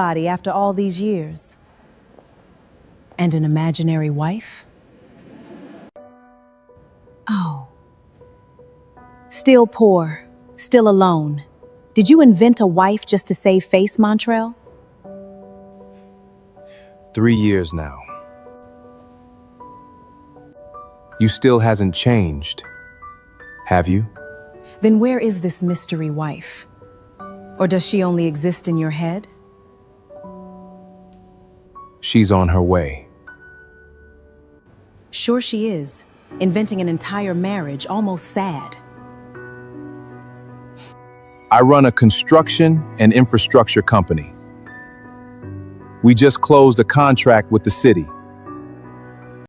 body after all these years. And an imaginary wife? Oh. Still poor, still alone. Did you invent a wife just to save face, Montrell? 3 years now. You still hasn't changed, have you? Then where is this mystery wife? Or does she only exist in your head? She's on her way. Sure she is, inventing an entire marriage, almost sad. I run a construction and infrastructure company. We just closed a contract with the city.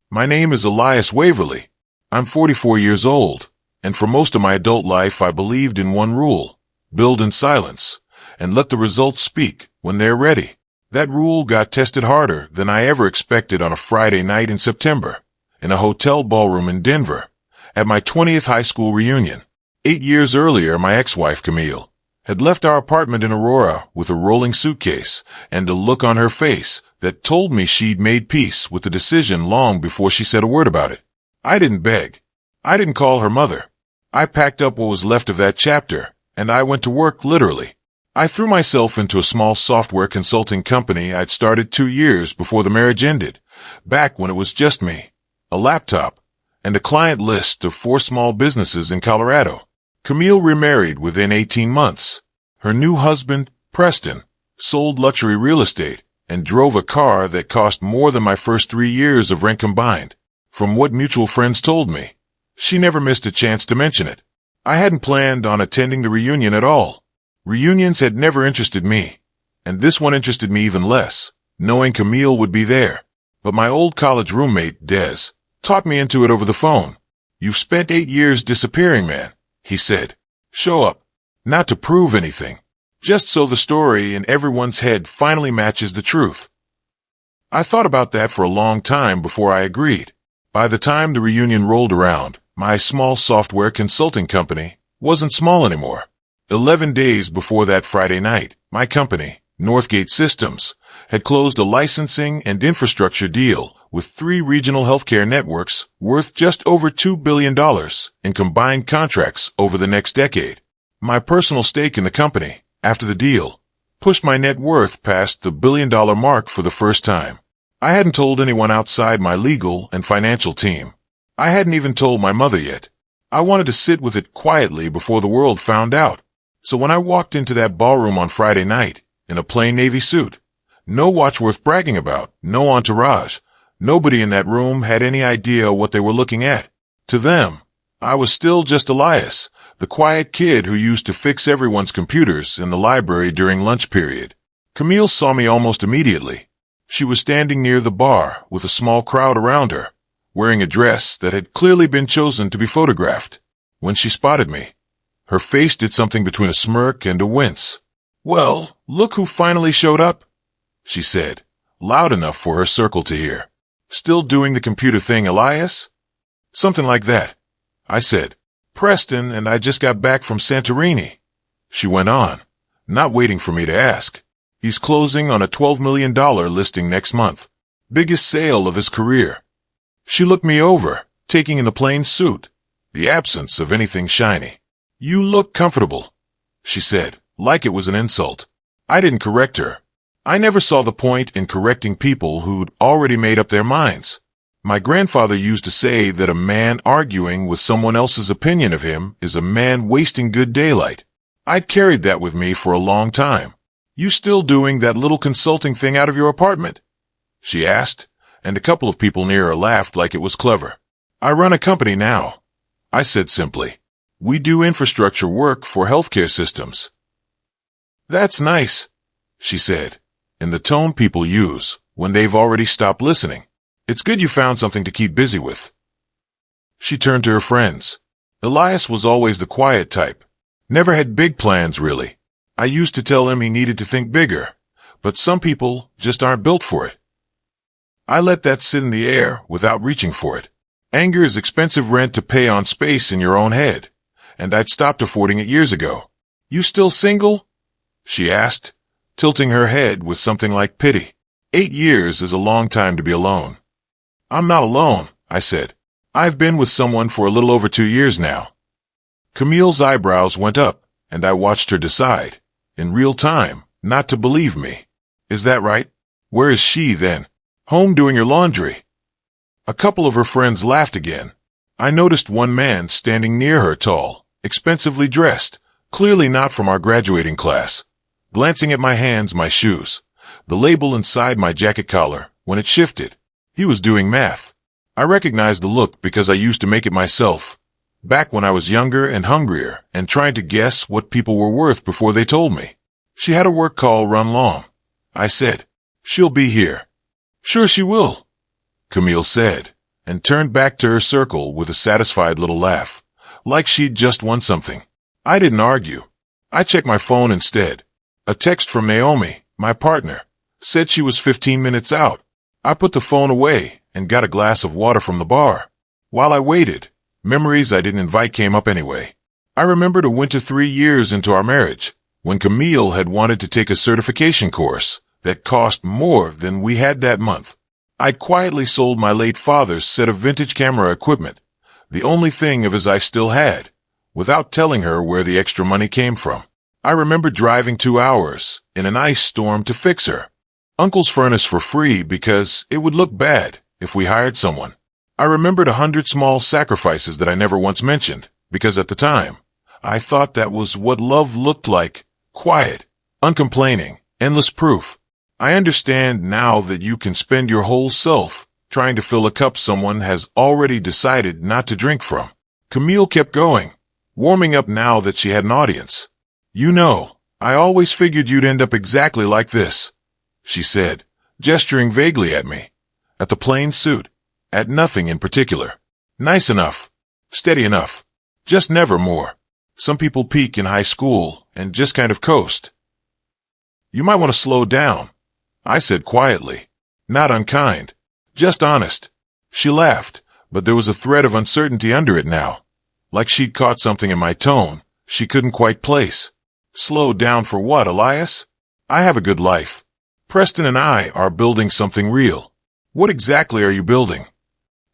My name is Elias Waverly. I'm 44 years old, and for most of my adult life I believed in one rule: build in silence, and let the results speak when they're ready. That rule got tested harder than I ever expected on a Friday night in September, in a hotel ballroom in Denver, at my 20th high school reunion. 8 years earlier, my ex-wife, Camille, had left our apartment in Aurora with a rolling suitcase and a look on her face that told me she'd made peace with the decision long before she said a word about it. I didn't beg. I didn't call her mother. I packed up what was left of that chapter, and I went to work, literally. I threw myself into a small software consulting company I'd started 2 years before the marriage ended, back when it was just me, a laptop, and a client list of 4 small businesses in Colorado. Camille remarried within 18 months. Her new husband, Preston, sold luxury real estate and drove a car that cost more than my first 3 years of rent combined. From what mutual friends told me, she never missed a chance to mention it. I hadn't planned on attending the reunion at all. Reunions had never interested me, and this one interested me even less, knowing Camille would be there. But my old college roommate, Des, talked me into it over the phone. "You've spent 8 years disappearing, man," he said. "Show up. Not to prove anything, just so the story in everyone's head finally matches the truth." I thought about that for a long time before I agreed. By the time the reunion rolled around, my small software consulting company wasn't small anymore. 11 days before that Friday night, my company, Northgate Systems, had closed a licensing and infrastructure deal with 3 regional healthcare networks worth just over $2 billion in combined contracts over the next decade. My personal stake in the company, after the deal, pushed my net worth past the $1 billion mark for the first time. I hadn't told anyone outside my legal and financial team. I hadn't even told my mother yet. I wanted to sit with it quietly before the world found out. So when I walked into that ballroom on Friday night, in a plain navy suit, no watch worth bragging about, no entourage, nobody in that room had any idea what they were looking at. To them, I was still just Elias, the quiet kid who used to fix everyone's computers in the library during lunch period. Camille saw me almost immediately. She was standing near the bar with a small crowd around her, wearing a dress that had clearly been chosen to be photographed. When she spotted me, her face did something between a smirk and a wince. "Well, look who finally showed up," she said, loud enough for her circle to hear. "Still doing the computer thing, Elias?" "Something like that," I said. "Preston and I just got back from Santorini," she went on, not waiting for me to ask. "He's closing on a $12 million listing next month. Biggest sale of his career." She looked me over, taking in the plain suit, the absence of anything shiny. "You look comfortable," she said, like it was an insult. I didn't correct her. I never saw the point in correcting people who'd already made up their minds. My grandfather used to say that a man arguing with someone else's opinion of him is a man wasting good daylight. I'd carried that with me for a long time. "You still doing that little consulting thing out of your apartment?" she asked, and a couple of people near her laughed like it was clever. "I run a company now," I said simply. "We do infrastructure work for healthcare systems." "That's nice," she said, in the tone people use when they've already stopped listening. "It's good you found something to keep busy with." She turned to her friends. Elias was always the quiet type. Never had big plans, really. I used to tell him he needed to think bigger, but some people just aren't built for it. I let that sit in the air without reaching for it. Anger is expensive rent to pay on space in your own head, and I'd stopped affording it years ago. "You still single?" she asked, tilting her head with something like pity. 8 years is a long time to be alone. I'm not alone, I said. I've been with someone for a little over 2 years now. Camille's eyebrows went up, and I watched her decide, in real time, not to believe me. Is that right? Where is she, then? Home doing her laundry. A couple of her friends laughed again. I noticed one man standing near her, tall, expensively dressed, clearly not from our graduating class. Glancing at my hands, my shoes, the label inside my jacket collar, when it shifted. He was doing math. I recognized the look because I used to make it myself, back when I was younger and hungrier and trying to guess what people were worth before they told me. She had a work call run long. I said, "She'll be here." "Sure she will," Camille said, and turned back to her circle with a satisfied little laugh, like she'd just won something. I didn't argue. I checked my phone instead. A text from Naomi, my partner, said she was 15 minutes out. I put the phone away and got a glass of water from the bar. While I waited, memories I didn't invite came up anyway. I remembered a winter 3 years into our marriage, when Camille had wanted to take a certification course that cost more than we had that month. I'd quietly sold my late father's set of vintage camera equipment, the only thing of his I still had, without telling her where the extra money came from. I remember driving 2 hours in an ice storm to fix her uncle's furnace for free because it would look bad if we hired someone. I remembered 100 small sacrifices that I never once mentioned, because at the time, I thought that was what love looked like: quiet, uncomplaining, endless proof. I understand now that you can spend your whole self trying to fill a cup someone has already decided not to drink from. Camille kept going, warming up now that she had an audience. "You know, I always figured you'd end up exactly like this," she said, gesturing vaguely at me, at the plain suit, at nothing in particular. Nice enough, steady enough, just never more. Some people peak in high school and just kind of coast. "You might want to slow down," I said quietly, not unkind, just honest. She laughed, but there was a thread of uncertainty under it now, like she'd caught something in my tone she couldn't quite place. "Slow down for what, Elias? I have a good life. Preston and I are building something real." "What exactly are you building?"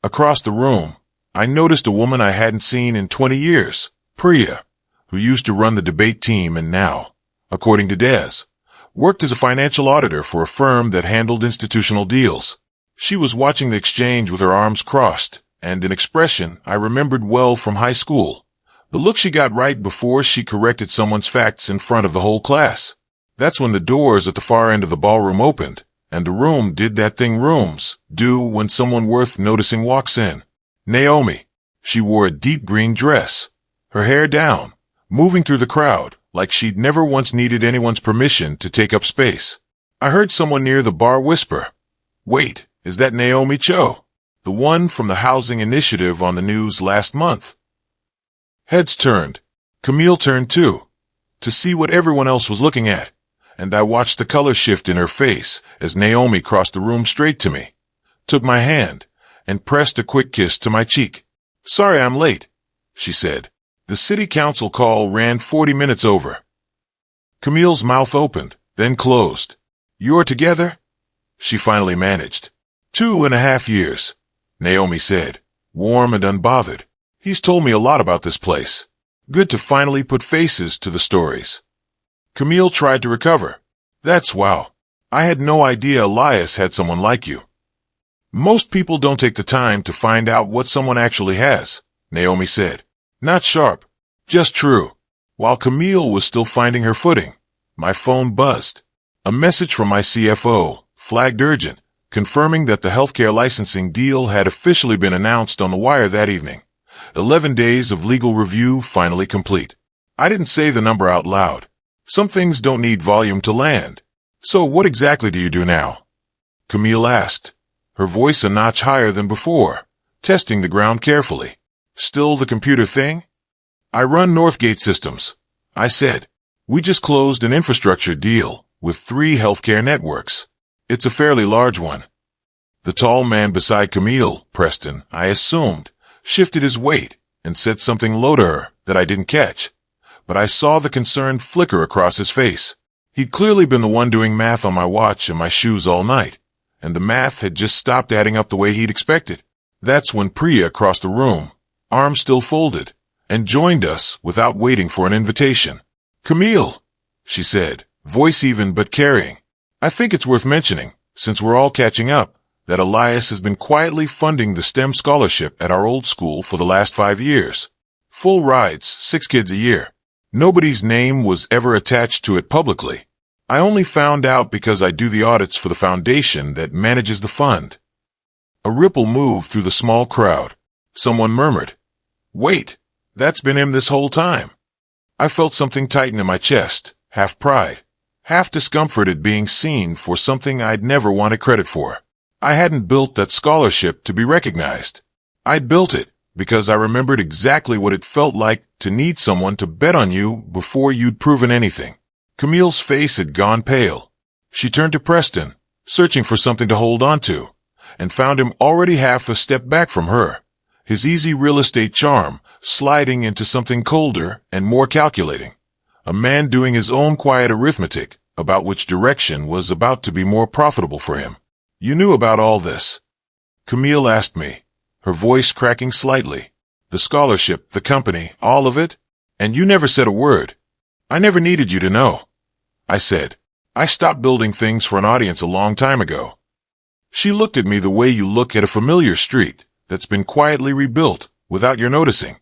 Across the room, I noticed a woman I hadn't seen in 20 years, Priya, who used to run the debate team and now, according to Des, worked as a financial auditor for a firm that handled institutional deals. She was watching the exchange with her arms crossed, and an expression I remembered well from high school. The look she got right before she corrected someone's facts in front of the whole class. That's when the doors at the far end of the ballroom opened, and the room did that thing rooms do when someone worth noticing walks in. Naomi. She wore a deep green dress, her hair down, moving through the crowd like she'd never once needed anyone's permission to take up space. I heard someone near the bar whisper, "Wait, is that Naomi Cho, the one from the housing initiative on the news last month?" Heads turned. Camille turned too, to see what everyone else was looking at, and I watched the color shift in her face as Naomi crossed the room straight to me, took my hand, and pressed a quick kiss to my cheek. "Sorry I'm late," she said. "The city council call ran 40 minutes over." Camille's mouth opened, then closed. "You're together?" she finally managed. 2.5 years, Naomi said, warm and unbothered. "He's told me a lot about this place. Good to finally put faces to the stories." Camille tried to recover. "That's wow. I had no idea Elias had someone like you." "Most people don't take the time to find out what someone actually has," Naomi said. Not sharp, just true. While Camille was still finding her footing, my phone buzzed. A message from my CFO, flagged urgent, confirming that the healthcare licensing deal had officially been announced on the wire that evening. 11 days of legal review finally complete. I didn't say the number out loud. Some things don't need volume to land. "So what exactly do you do now?" Camille asked, her voice a notch higher than before, testing the ground carefully. "Still the computer thing?" "I run Northgate Systems," I said. "We just closed an infrastructure deal with 3 healthcare networks. It's a fairly large one." The tall man beside Camille, Preston, I assumed, shifted his weight and said something low to her that I didn't catch, but I saw the concern flicker across his face. He'd clearly been the one doing math on my watch and my shoes all night, and the math had just stopped adding up the way he'd expected. That's when Priya crossed the room, arms still folded, and joined us without waiting for an invitation. "Camille," she said, voice even but carrying. "I think it's worth mentioning, since we're all catching up, that Elias has been quietly funding the STEM scholarship at our old school for the last 5 years. Full rides, 6 kids a year. Nobody's name was ever attached to it publicly. I only found out because I do the audits for the foundation that manages the fund." A ripple moved through the small crowd. Someone murmured, "Wait, that's been him this whole time." I felt something tighten in my chest, half pride, half discomfort at being seen for something I'd never wanted credit for. I hadn't built that scholarship to be recognized. I'd built it because I remembered exactly what it felt like to need someone to bet on you before you'd proven anything. Camille's face had gone pale. She turned to Preston, searching for something to hold on to, and found him already half a step back from her, his easy real estate charm sliding into something colder and more calculating. A man doing his own quiet arithmetic about which direction was about to be more profitable for him. "You knew about all this?" Camille asked me, her voice cracking slightly. "The scholarship, the company, all of it? And you never said a word." "I never needed you to know," I said. "I stopped building things for an audience a long time ago." She looked at me the way you look at a familiar street that's been quietly rebuilt without your noticing,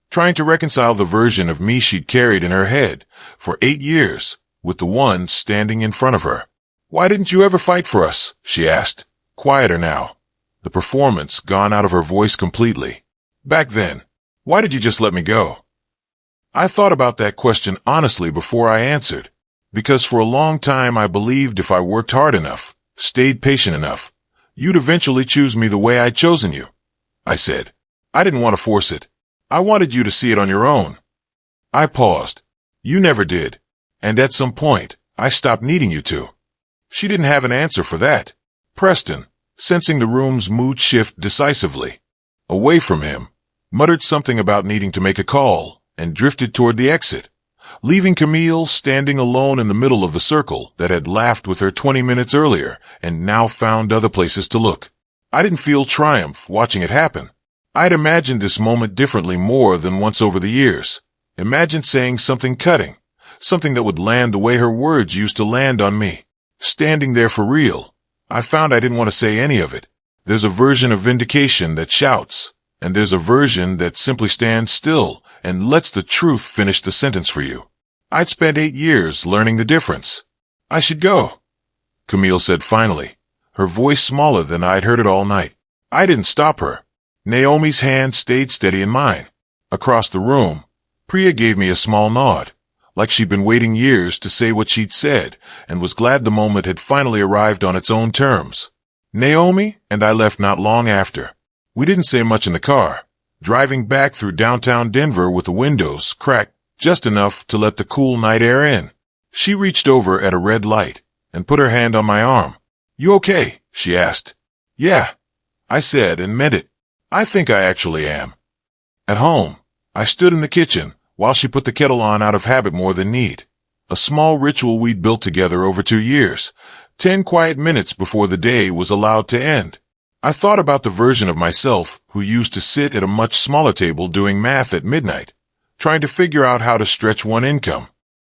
trying to reconcile the version of me she'd carried in her head for 8 years with the one standing in front of her. "Why didn't you ever fight for us?" she asked, quieter now, the performance gone out of her voice completely. "Back then, why did you just let me go?" I thought about that question honestly before I answered, because for a long time I believed if I worked hard enough, stayed patient enough, you'd eventually choose me the way I'd chosen you. I said, "I didn't want to force it. I wanted you to see it on your own." I paused. "You never did. And at some point, I stopped needing you to." She didn't have an answer for that. Preston, sensing the room's mood shift decisively, away from him, muttered something about needing to make a call and drifted toward the exit, leaving Camille standing alone in the middle of the circle that had laughed with her 20 minutes earlier and now found other places to look. I didn't feel triumph watching it happen. I'd imagined this moment differently more than once over the years. Imagined saying something cutting, something that would land the way her words used to land on me. Standing there for real, I found I didn't want to say any of it. There's a version of vindication that shouts, and there's a version that simply stands still and lets the truth finish the sentence for you. I'd spent 8 years learning the difference. "I should go," Camille said finally, her voice smaller than I'd heard it all night. I didn't stop her. Naomi's hand stayed steady in mine. Across the room, Priya gave me a small nod, like she'd been waiting years to say what she'd said and was glad the moment had finally arrived on its own terms. Naomi and I left not long after. We didn't say much in the car, driving back through downtown Denver with the windows cracked just enough to let the cool night air in. She reached over at a red light and put her hand on my arm. "You okay?" she asked. "Yeah," I said and meant it. "I think I actually am." At home, I stood in the kitchen while she put the kettle on out of habit more than need. A small ritual we'd built together over 2 years, 10 quiet minutes before the day was allowed to end. I thought about the version of myself who used to sit at a much smaller table doing math at midnight, trying to figure out how to stretch one income,